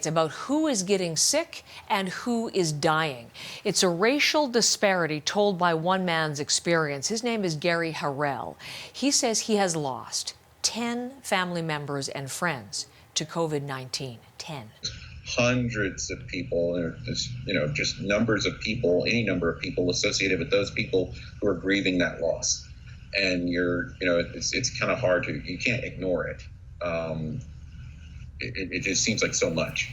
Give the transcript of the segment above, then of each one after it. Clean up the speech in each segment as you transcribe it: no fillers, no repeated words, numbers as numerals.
It's about who is getting sick and who is dying. It's a racial disparity told by one man's experience. His name is Gary Harrell. He says he has lost 10 family members and friends to COVID-19. 10. Hundreds of people, just numbers of people, any number of people associated with those people who are grieving that loss. And it's kind of hard you can't ignore it. It just seems like so much.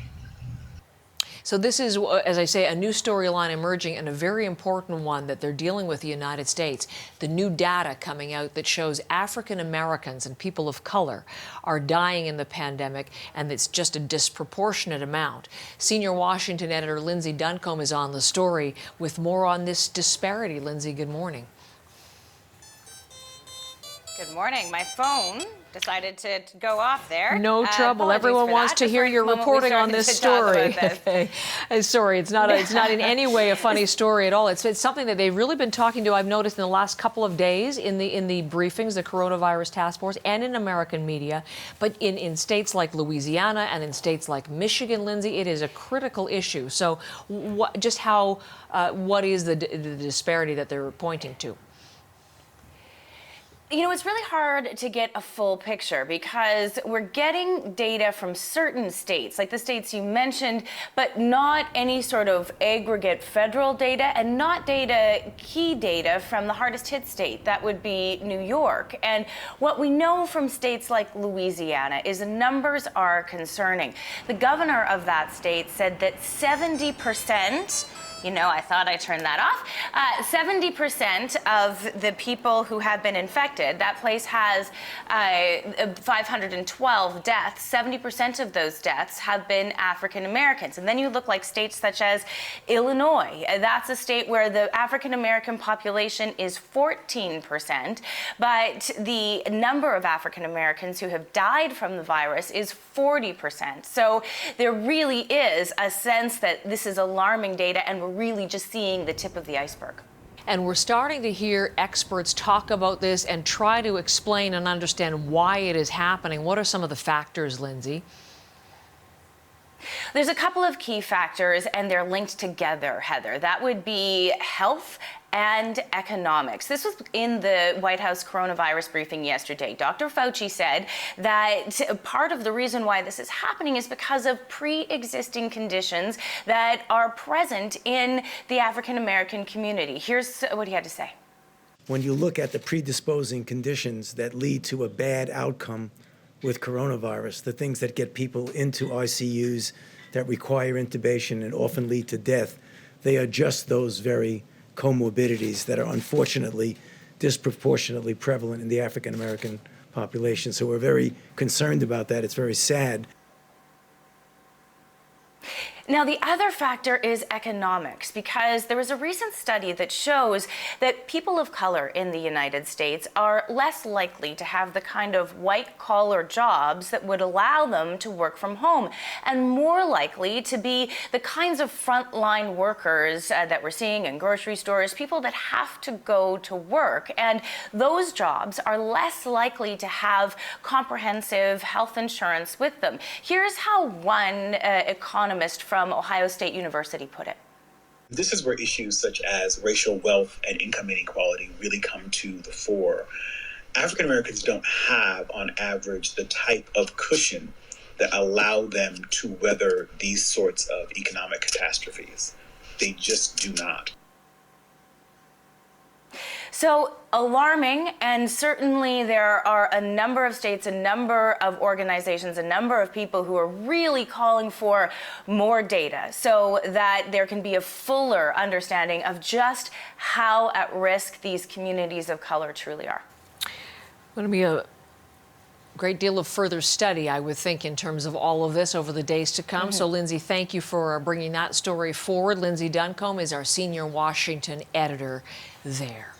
So this is, as I say, a new storyline emerging, and a very important one that they're dealing with the United States. The new data coming out that shows African Americans and people of color are dying in the pandemic, and it's just a disproportionate amount. Senior Washington editor Lindsay Duncombe is on the story with more on this disparity. Lindsay, good morning. Good morning. My phone decided to go off there. No trouble. Everyone wants to hear your reporting on this story. Sorry, it's not in any way a funny story at all. It's something that they've really been talking to, I've noticed, in the last couple of days in the briefings, the coronavirus task force, and in American media. But in states like Louisiana and in states like Michigan, Lindsay, it is a critical issue. So what is the disparity that they're pointing to? You know, it's really hard to get a full picture because we're getting data from certain states, like the states you mentioned, but not any sort of aggregate federal data and not key data from the hardest hit state. That would be New York. And what we know from states like Louisiana is the numbers are concerning. The governor of that state said that 70%, I thought I turned that off. 70% of the people who have been infected, that place has 512 deaths. 70% of those deaths have been African Americans. And then you look like states such as Illinois. That's a state where the African American population is 14%, but the number of African Americans who have died from the virus is 40%. So there really is a sense that this is alarming data, and we're really just seeing the tip of the iceberg. And we're starting to hear experts talk about this and try to explain and understand why it is happening. What are some of the factors, Lindsay? There's a couple of key factors, and they're linked together, Heather. That would be health and economics. This was in the White House coronavirus briefing yesterday. Dr. Fauci said that part of the reason why this is happening is because of pre-existing conditions that are present in the African American community. Here's what he had to say. When you look at the predisposing conditions that lead to a bad outcome with coronavirus, the things that get people into ICUs, that require intubation and often lead to death, they are just those very comorbidities that are unfortunately disproportionately prevalent in the African American population. So we're very concerned about that. It's very sad. Now, the other factor is economics, because there was a recent study that shows that people of color in the United States are less likely to have the kind of white-collar jobs that would allow them to work from home, and more likely to be the kinds of frontline workers that we're seeing in grocery stores, people that have to go to work. And those jobs are less likely to have comprehensive health insurance with them. Here's how one economist from Ohio State University put it. This is where issues such as racial wealth and income inequality really come to the fore. African Americans don't have, on average, the type of cushion that allow them to weather these sorts of economic catastrophes. They just do not. So alarming, and certainly there are a number of states, a number of organizations, a number of people who are really calling for more data so that there can be a fuller understanding of just how at risk these communities of color truly are. Going to be a great deal of further study, I would think, in terms of all of this over the days to come. So, Lindsay, thank you for bringing that story forward. Lindsay Duncombe is our senior Washington editor there.